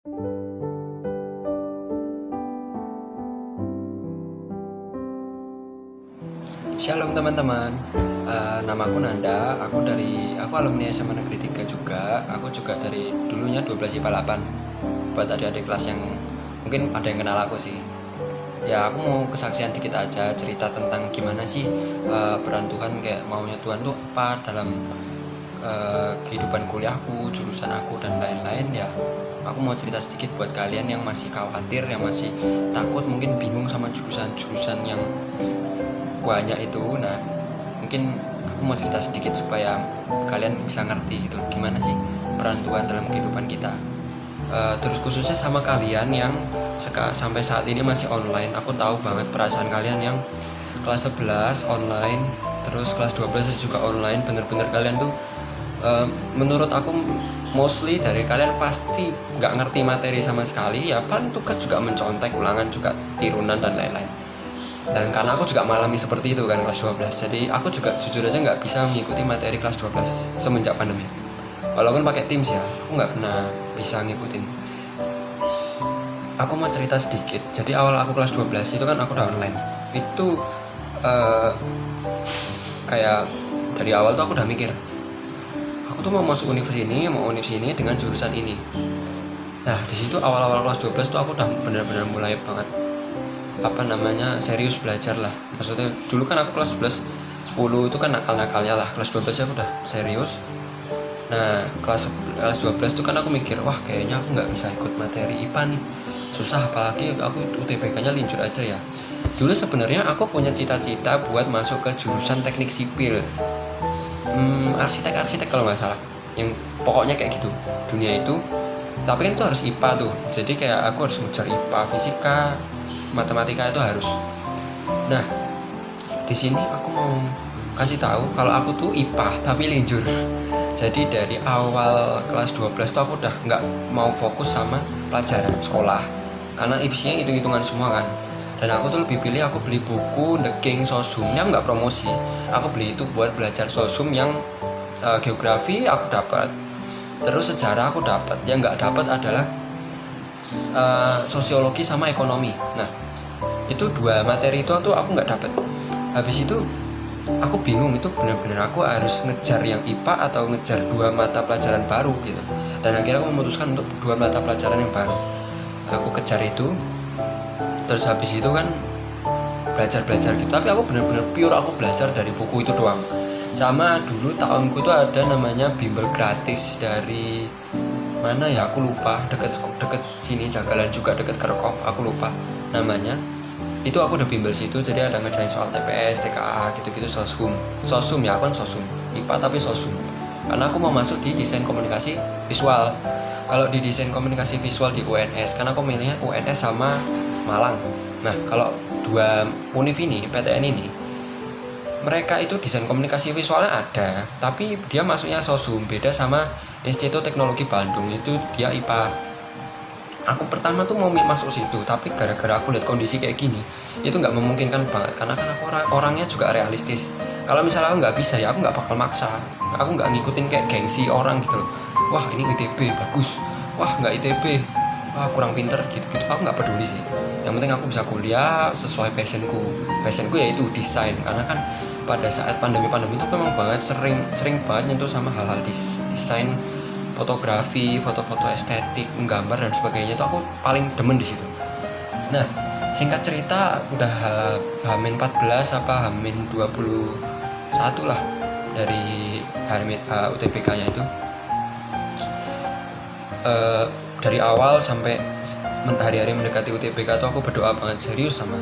Shalom teman-teman, namaku Nanda, aku alumni SMA Negeri 3 juga. Aku juga dari dulunya 12 IPA 8. Buat adik-adik kelas yang mungkin ada yang kenal aku sih. Ya aku mau kesaksian dikit aja, cerita tentang gimana sih peran Tuhan, kayak maunya Tuhan tuh apa dalam kehidupan kuliahku, jurusan aku dan lain-lain ya. Aku mau cerita sedikit buat kalian yang masih khawatir, yang masih takut, mungkin bingung sama jurusan-jurusan yang banyak itu. Nah, mungkin aku mau cerita sedikit supaya kalian bisa ngerti gitu gimana sih peran Tuhan dalam kehidupan kita. Terus khususnya sama kalian yang sampai saat ini masih online. Aku tahu banget perasaan kalian yang kelas 11 online, terus kelas 12 juga online. Bener-bener kalian tuh menurut aku mostly dari kalian pasti nggak ngerti materi sama sekali. Ya paling tugas juga mencontek, ulangan juga tirunan dan lain-lain. Dan karena aku juga mengalami seperti itu kan kelas 12, jadi aku juga jujur aja nggak bisa mengikuti materi kelas 12 semenjak pandemi. Walaupun pakai Teams ya, aku nggak pernah bisa ngikutin. Aku mau cerita sedikit. Jadi awal aku kelas 12 itu kan aku udah online. Itu kayak dari awal tuh aku udah mikir, aku tuh mau masuk universitas ini dengan jurusan ini. Nah di situ awal-awal kelas 12 tuh aku udah benar-benar mulai banget serius belajar lah. Maksudnya dulu kan aku kelas 11 10 itu kan nakal-nakalnya lah. Kelas 12 aku udah serius. Nah kelas 12 itu kan aku mikir, wah kayaknya aku nggak bisa ikut materi IPA nih, susah, apalagi aku UTBK nya linjur aja ya. Dulu sebenarnya aku punya cita-cita buat masuk ke jurusan teknik sipil, arsitek kalau nggak salah, yang pokoknya kayak gitu dunia itu. Tapi kan itu harus IPA tuh, jadi kayak aku harus ngejar IPA, fisika, matematika itu harus. Nah di sini aku mau kasih tahu kalau aku tuh IPA tapi linjur. Jadi dari awal kelas 12 tuh aku udah nggak mau fokus sama pelajaran sekolah, karena isinya hitung-hitungan semua kan. Dan aku tuh lebih pilih aku beli buku The King Sosumnya, nggak promosi. Aku beli itu buat belajar sosum yang geografi aku dapat, terus sejarah aku dapat. Yang nggak dapat adalah sosiologi sama ekonomi. Nah itu dua materi itu tuh aku nggak dapat. Habis itu aku bingung, itu benar-benar aku harus ngejar yang IPA atau ngejar dua mata pelajaran baru gitu. Dan akhirnya aku memutuskan untuk dua mata pelajaran yang baru aku kejar itu. Terus habis itu kan belajar gitu, tapi aku benar-benar pure aku belajar dari buku itu doang. Sama dulu tahunku itu ada namanya bimbel gratis dari mana ya aku lupa, deket sini Jagalan juga, deket Kerkov, aku lupa namanya. Itu aku udah bimbel situ, jadi ada ngerjain soal TPS, TKA gitu-gitu, sosum ya, aku kan sosum IPA tapi sosum, karena aku mau masuk di desain komunikasi visual. Kalau di desain komunikasi visual di UNS, karena aku milihnya UNS sama Malang. Nah kalau dua univ ini, PTN ini, mereka itu desain komunikasi visualnya ada, tapi dia masuknya sosum, beda sama Institut Teknologi Bandung, itu dia IPA. Aku pertama tuh mau masuk situ, tapi gara-gara aku lihat kondisi kayak gini, itu nggak memungkinkan banget, karena kan aku orangnya juga realistis. Kalau misalnya aku nggak bisa ya aku nggak bakal maksa, aku nggak ngikutin kayak gengsi orang gitu loh. Wah ini ITB bagus, wah nggak ITB, wah kurang pinter gitu-gitu. Aku nggak peduli sih, yang penting aku bisa kuliah sesuai passionku yaitu desain. Karena kan pada saat pandemi itu memang banget sering banget nyentuh sama hal-hal desain, fotografi, foto-foto estetik, menggambar dan sebagainya, itu aku paling demen di situ. Nah, singkat cerita udah H-14 apa H-21 lah dari UTBK-nya itu. Dari awal sampai hari-hari mendekati UTBK tuh aku berdoa banget serius sama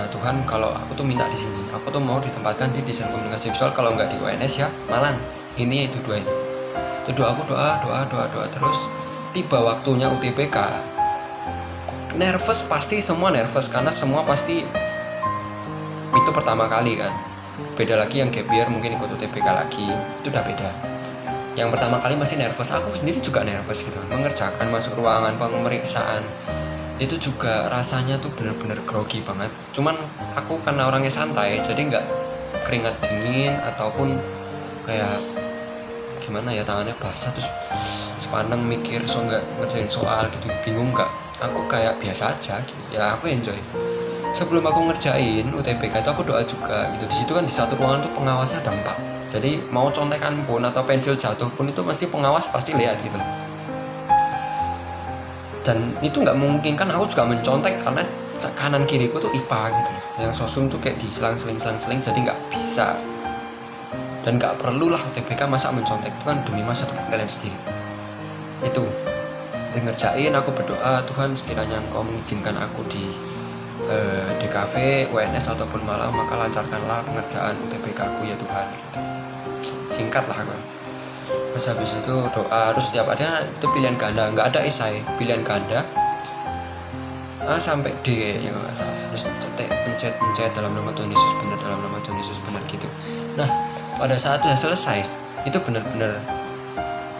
Tuhan, kalau aku tuh minta di sini, aku tuh mau ditempatkan di desain komunikasi visual, kalau nggak di UNS ya Malang. Ini itu doa aku doa terus. Tiba waktunya UTBK, nervous, pasti semua nervous, karena semua pasti itu pertama kali kan. Beda lagi yang gap year mungkin ikut UTBK lagi, itu udah beda. Yang pertama kali masih nervous, aku sendiri juga nervous gitu, mengerjakan masuk ruangan pemeriksaan itu juga rasanya tuh bener-bener grogi banget. Cuman aku karena orangnya santai, jadi nggak keringat dingin ataupun kayak gimana ya, tangannya basah terus sepaneng mikir so nggak ngerjain soal gitu, bingung nggak, aku kayak biasa aja gitu. Ya aku enjoy. Sebelum aku ngerjain UTBK itu aku doa juga gitu. Di situ kan di satu ruangan tuh pengawasnya ada 4. Jadi mau contekan pun atau pensil jatuh pun itu pasti pengawas pasti lihat gitu. Dan itu nggak mungkin kan aku juga mencontek karena kanan kiriku tuh IPA gitu. Yang sosum tuh kayak diselang-seling jadi nggak bisa. Dan nggak perlu lah UTBK masa mencontek, itu kan demi masa depan kalian sendiri. Itu ngerjain, aku berdoa, Tuhan sekiranya Engkau mengizinkan aku di DKV, UNS ataupun malam, maka lancarkanlah pengerjaan UTBK aku ya Tuhan gitu. Singkat lah kan. Terus habis itu doa, terus setiap ada itu pilihan ganda, nggak ada esai, pilihan ganda A sampai D ya nggak salah. Terus pencet dalam nama Tuhan Yesus benar, dalam nama Tuhan Yesus benar gitu. Nah pada saat sudah selesai itu benar-benar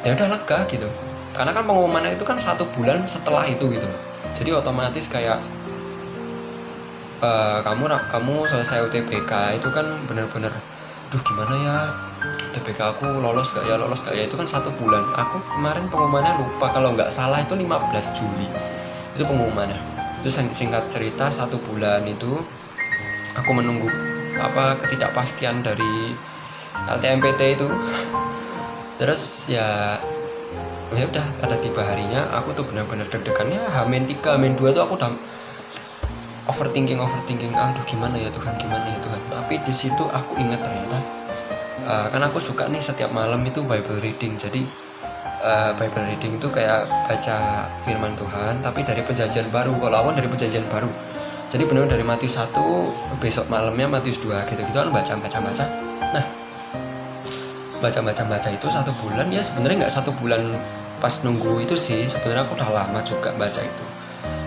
ya udah lega gitu, karena kan pengumumannya itu kan 1 bulan setelah itu gitu loh. Jadi otomatis kayak kamu selesai UTBK itu kan benar-benar duh gimana ya UTBK aku lolos gak ya, itu kan 1 bulan. Aku kemarin pengumumannya lupa, kalau nggak salah itu 15 Juli itu pengumumannya. Itu singkat cerita 1 bulan itu aku menunggu ketidakpastian dari LTMPT itu. Terus ya udah pada tiba harinya aku tuh benar-benar deg-degan ya. H-3 H-2 tuh aku udah overthinking aduh gimana ya Tuhan. Tapi di situ aku ingat ternyata kan aku suka nih setiap malam itu Bible reading. Jadi Bible reading itu kayak baca firman Tuhan tapi dari perjanjian baru. Kalau aku dari perjanjian baru, jadi benar dari Matius 1 besok malamnya Matius 2 gitu-gitu kan baca. Nah baca itu 1 bulan ya, sebenarnya nggak 1 bulan pas nunggu itu sih, sebenarnya aku udah lama juga baca itu.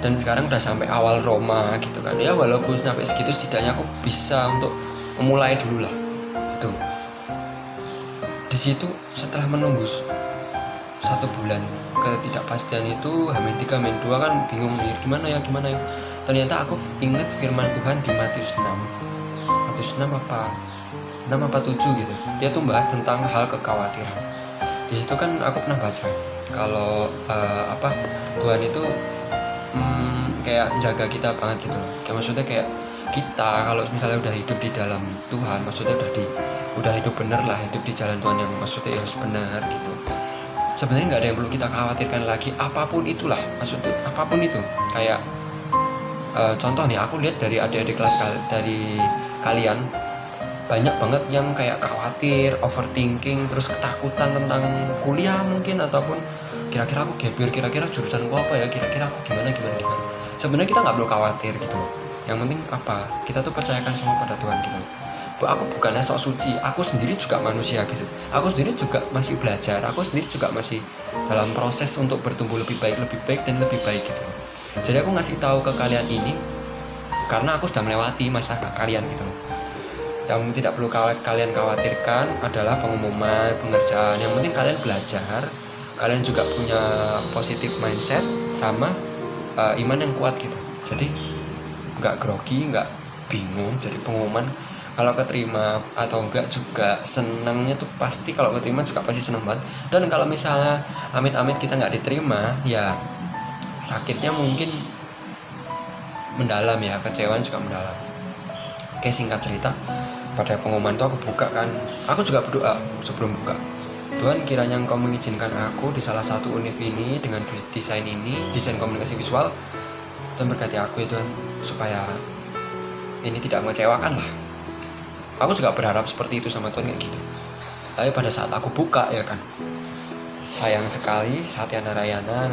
Dan sekarang udah sampai awal Roma gitu kan ya, walaupun sampai segitu setidaknya aku bisa untuk memulai dulu lah itu. Di situ setelah menunggu 1 bulan ketidakpastian itu, H-3 H-2 kan bingung nih gimana ya. Ternyata aku ingat firman Tuhan di Matius 6 apa 7 gitu. Dia tuh bahas tentang hal kekhawatiran. Di situ kan aku pernah baca kalau Tuhan itu kayak jaga kita banget gitu loh. Kayak maksudnya kayak kita kalau misalnya udah hidup di dalam Tuhan, maksudnya udah hidup bener lah, hidup di jalan Tuhan yang maksudnya harus benar gitu. Sebenarnya nggak ada yang perlu kita khawatirkan lagi, apapun itulah, maksudnya apapun itu. Kayak contoh nih, aku lihat dari adik-adik kelas dari kalian banyak banget yang kayak khawatir, overthinking, terus ketakutan tentang kuliah mungkin, ataupun kira-kira aku gap year, kira-kira jurusanku apa ya, kira-kira aku gimana. Sebenarnya kita nggak perlu khawatir gitu loh. Yang penting kita tuh percayakan semua pada Tuhan gitu loh. Aku bukannya sok suci, aku sendiri juga manusia gitu. Aku sendiri juga masih belajar, aku sendiri juga masih dalam proses untuk bertumbuh lebih baik dan lebih baik gitu loh. Jadi aku ngasih tahu ke kalian ini karena aku sudah melewati masa kalian gitu loh. Yang tidak perlu kalian khawatirkan adalah pengumuman, pengerjaan. Yang penting kalian belajar, kalian juga punya positive mindset sama iman yang kuat gitu. Jadi nggak grogi, nggak bingung. Jadi pengumuman kalau keterima atau enggak juga senangnya tuh pasti, kalau keterima juga pasti senang banget. Dan kalau misalnya amit-amit kita nggak diterima, ya sakitnya mungkin mendalam ya, kecewaan juga mendalam. Oke, singkat cerita, pada pengumuman itu aku buka kan, aku juga berdoa sebelum buka, Tuhan kiranya Engkau mengizinkan aku di salah satu univ ini dengan desain komunikasi visual, dan berkati aku ya Tuhan, supaya ini tidak mengecewakan lah. Aku juga berharap seperti itu sama Tuhan kayak gitu. Tapi pada saat aku buka ya kan, sayang sekali Satya Narayana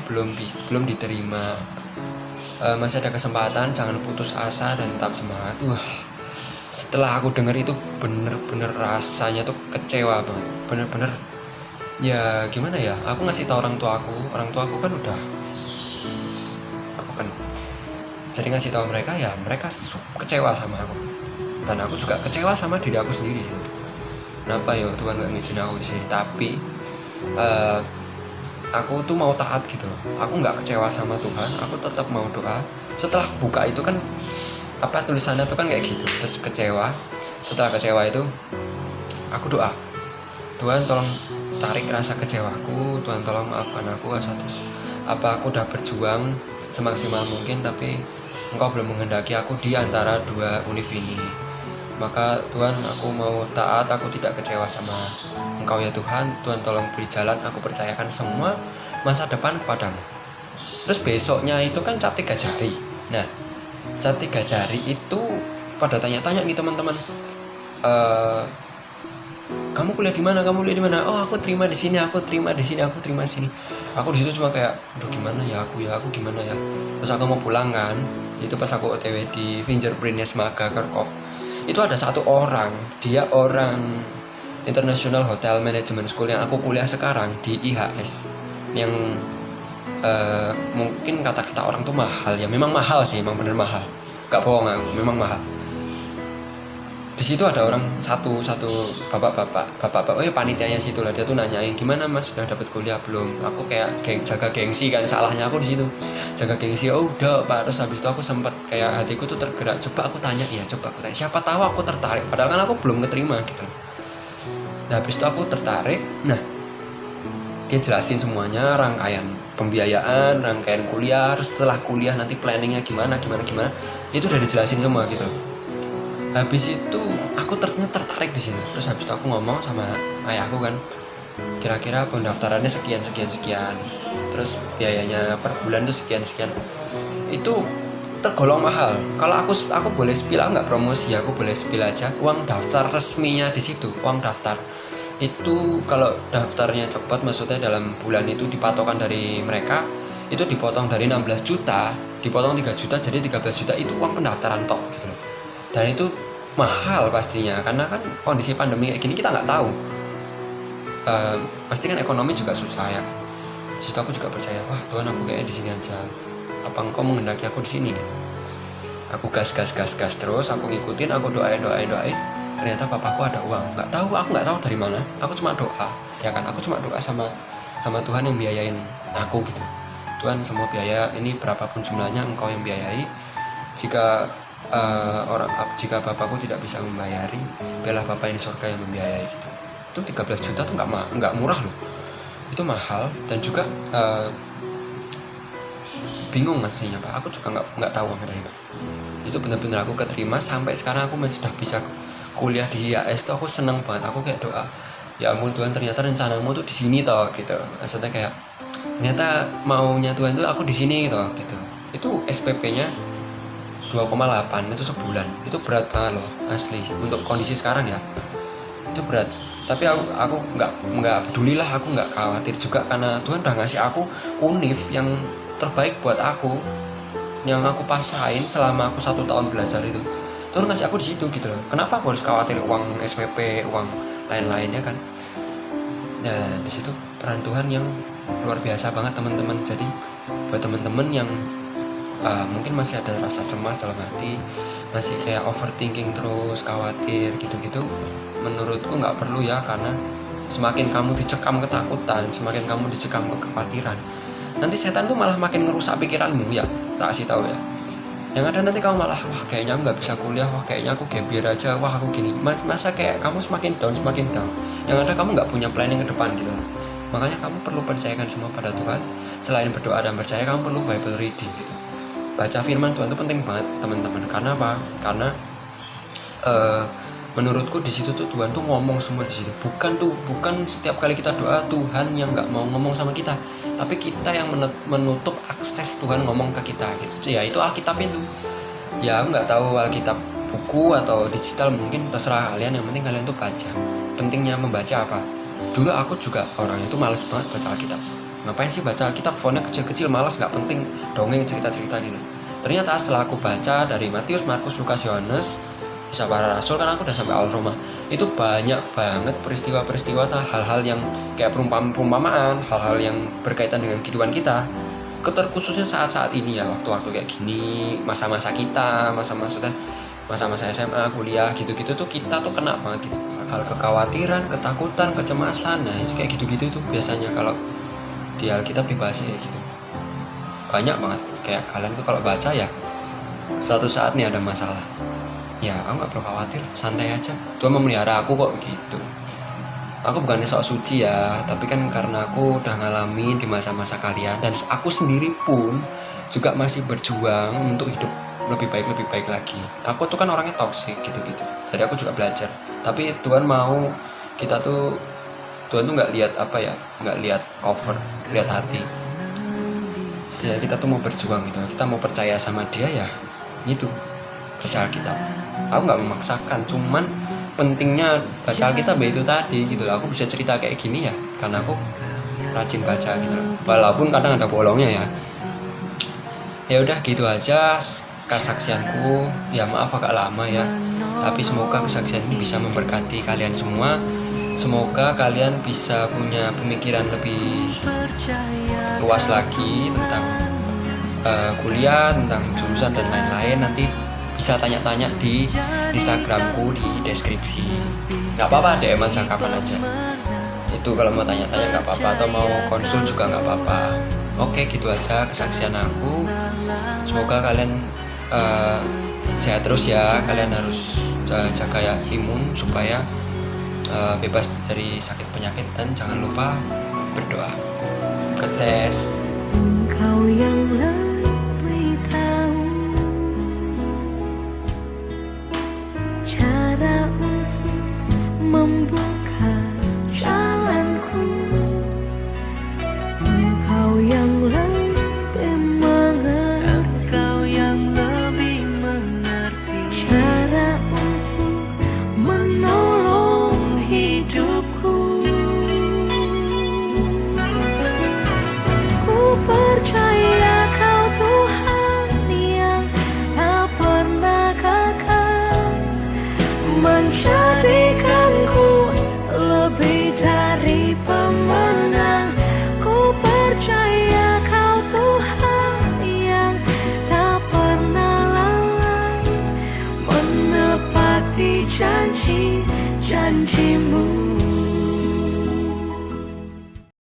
belum diterima. Masih ada kesempatan, jangan putus asa dan tetap semangat. Setelah aku dengar itu bener-bener rasanya tuh kecewa banget, bener-bener ya gimana ya. Aku ngasih tahu orang tua aku kan udah, aku kan jadi ngasih tahu mereka, ya mereka kecewa sama aku, dan aku juga kecewa sama diri aku sendiri gitu. Kenapa ya Tuhan gak ngizinin aku di sini? Tapi aku tuh mau taat gitu loh. Aku nggak kecewa sama Tuhan, aku tetap mau doa. Setelah buka itu kan tulisannya tuh kan kayak gitu. Terus kecewa. Setelah kecewa itu aku doa, Tuhan tolong tarik rasa kecewaku. Tuhan tolong maafkan aku atas apa aku udah berjuang semaksimal mungkin, tapi Engkau belum menghendaki aku di antara dua univ ini. Maka Tuhan, aku mau taat, aku tidak kecewa sama Engkau ya Tuhan. Tuhan tolong beri jalan, aku percayakan semua masa depan kepadamu. Terus besoknya itu kan cap 3 jari. Nah, cap 3 jari itu pada tanya-tanya nih teman-teman, kamu kuliah di mana? Kamu kuliah di mana? Oh, aku terima di sini, aku terima di sini, aku terima di sini. Aku di situ cuma kayak, aduh gimana ya aku gimana ya. Terus aku mau pulang kan. Itu pas aku OTW di Fingerprintnya Semaga Kerkop. Itu ada satu orang, dia orang International Hotel Management School yang aku kuliah sekarang di IHS. Yang mungkin kata-kata orang tuh mahal ya, memang mahal sih, memang bener mahal. Gak bohong aku, memang mahal. Di situ ada orang satu bapak-bapak, oh ya panitianya situ lah, dia tuh nanyain gimana mas sudah dapat kuliah belum. Aku kayak jaga gengsi kan, salahnya aku di situ jaga gengsi. Oh udah pak. Terus habis itu aku sempat kayak hatiku tuh tergerak, coba aku tanya siapa tahu aku tertarik, padahal kan aku belum keterima gitu. Nah habis itu aku tertarik. Nah dia jelasin semuanya, rangkaian pembiayaan, rangkaian kuliah, setelah kuliah nanti planningnya gimana, itu udah dijelasin semua gitu. Habis itu aku ternyata tertarik di sini. Terus habis itu aku ngomong sama ayahku kan, kira-kira pendaftarannya sekian. Terus biayanya per bulan tuh sekian. Itu tergolong mahal. Kalau aku boleh spill, nggak promosi, aku boleh spill aja. Uang daftar resminya di situ, uang daftar itu kalau daftarnya cepat, maksudnya dalam bulan itu dipatokan dari mereka, itu dipotong dari 16 juta, dipotong 3 juta, jadi 13 juta itu uang pendaftaran tok gitu loh. Dan itu mahal pastinya, karena kan kondisi pandemi kayak gini kita nggak tahu. Pasti kan ekonomi juga susah ya. Di situ aku juga percaya, wah Tuhan aku kayaknya di sini aja. Apa Engkau menghendaki aku di sini? Gitu. Aku gas terus, aku ngikutin, aku doain. Ternyata papaku ada uang. Aku nggak tahu dari mana. Aku cuma doa, ya kan? Aku cuma doa sama Tuhan yang biayain aku gitu. Tuhan, semua biaya ini berapapun jumlahnya Engkau yang biayai. Jika bapakku tidak bisa membayari, biarlah Bapak ini surga yang membiayai gitu. Itu 13 juta tuh nggak murah loh. Itu mahal. Dan juga bingung ngasihnya Pak. Aku juga nggak tahu dari mana. Itu benar-benar aku keterima. Sampai sekarang aku masih sudah bisa kuliah di IAS tuh aku seneng banget. Aku kayak doa, ya ampun Tuhan, ternyata rencanamu tuh di sini toh gitu. Maksudnya kayak ternyata maunya Tuhan tuh aku di sini gitu. Itu SPP-nya 2,8 itu sebulan. Itu berat banget loh asli untuk kondisi sekarang ya. Itu berat. Tapi aku nggak peduli lah, aku nggak khawatir juga, karena Tuhan udah ngasih aku univ yang terbaik buat aku, yang aku pasain selama aku 1 tahun belajar itu. Tuhan ngasih aku di situ gitu loh. Kenapa aku harus khawatir uang SPP, uang lain-lainnya kan? Dan di situ peran Tuhan yang luar biasa banget teman-teman. Jadi buat teman-teman yang mungkin masih ada rasa cemas dalam hati, masih kayak overthinking terus, khawatir gitu-gitu, menurutku nggak perlu ya. Karena semakin kamu dicekam ketakutan, semakin kamu dicekam kekhawatiran, nanti setan tuh malah makin ngerusak pikiranmu ya. Tak kasih tahu ya, yang ada nanti kamu malah, wah kayaknya aku nggak bisa kuliah, wah kayaknya aku gap year aja, wah aku gini. Masa kayak kamu semakin down. Yang ada kamu nggak punya planning ke depan gitu. Makanya kamu perlu percayakan semua pada Tuhan. Selain berdoa dan percaya, kamu perlu Bible reading gitu. Baca firman Tuhan itu penting banget teman-teman. Karena apa? Karena menurutku di situ tuh Tuhan tuh ngomong semua di situ. Bukan setiap kali kita doa Tuhan yang nggak mau ngomong sama kita, tapi kita yang menutup akses Tuhan ngomong ke kita gitu. Ya itu Alkitab itu. Ya aku nggak tahu Alkitab buku atau digital, mungkin terserah kalian. Yang penting kalian tuh baca. Pentingnya membaca apa? Dulu aku juga orang itu malas banget baca Alkitab. Ngapain sih baca Alkitab, fontnya kecil-kecil, malas, nggak penting, dongeng, cerita-cerita gitu. Ternyata setelah aku baca dari Matius, Markus, Lukas, Yohanes, Kisah Para Rasul, kan aku udah sampai Al-Roma. Itu banyak banget peristiwa-peristiwa, hal-hal yang kayak perumpamaan, hal-hal yang berkaitan dengan kehidupan kita. Terkhususnya saat-saat ini ya, waktu-waktu kayak gini, masa-masa kita, masa-masa SMA, kuliah gitu-gitu tuh kita tuh kena banget gitu. Hal kekhawatiran, ketakutan, kecemasan, nah itu kayak gitu-gitu tuh biasanya kalau di Alkitab dibahas kayak gitu. Banyak banget. Kayak kalian tuh kalau baca ya, suatu saat nih ada masalah, ya aku gak perlu khawatir, santai aja, Tuhan memelihara aku kok gitu. aku bukannya sok suci ya, tapi kan karena aku udah ngalamin di masa-masa kalian, dan aku sendiri pun juga masih berjuang untuk hidup lebih baik lagi. Aku tuh kan orangnya toksik gitu-gitu, jadi aku juga belajar. Tapi Tuhan mau kita tuh, Tuhan tuh nggak lihat apa ya, nggak lihat cover, lihat hati. Jadi kita tuh mau berjuang gitu, kita mau percaya sama Dia ya, itu baca Alkitab. Aku nggak memaksakan, cuman pentingnya baca Alkitab itu tadi gitu loh. Aku bisa cerita kayak gini ya karena aku rajin baca gitu loh, walaupun kadang ada bolongnya ya. Ya udah gitu aja kesaksianku, ya maaf agak lama ya, tapi semoga kesaksian ini bisa memberkati kalian semua. Semoga kalian bisa punya pemikiran lebih luas lagi tentang kuliah, tentang jurusan dan lain-lain. Nanti bisa tanya-tanya di Instagramku di deskripsi. Nggak apa-apa, DM aja kapan aja. Itu kalau mau tanya-tanya nggak apa-apa, atau mau konsul juga nggak apa-apa. Oke, gitu aja kesaksian aku. Semoga kalian sehat terus ya. Kalian harus jaga ya imun supaya bebas dari sakit penyakit, dan jangan lupa berdoa. God bless. Engkau yang lebih tahu cara untuk membuka jalanku. Engkau yang lebih mengerti, cara untuk menolong hidupku. Ku percaya Kau Tuhan yang tak pernah gagal, menjadikanku lebih dari pemenang. Ku percaya Kau Tuhan yang tak pernah lalai, menepati janji-janji-Mu.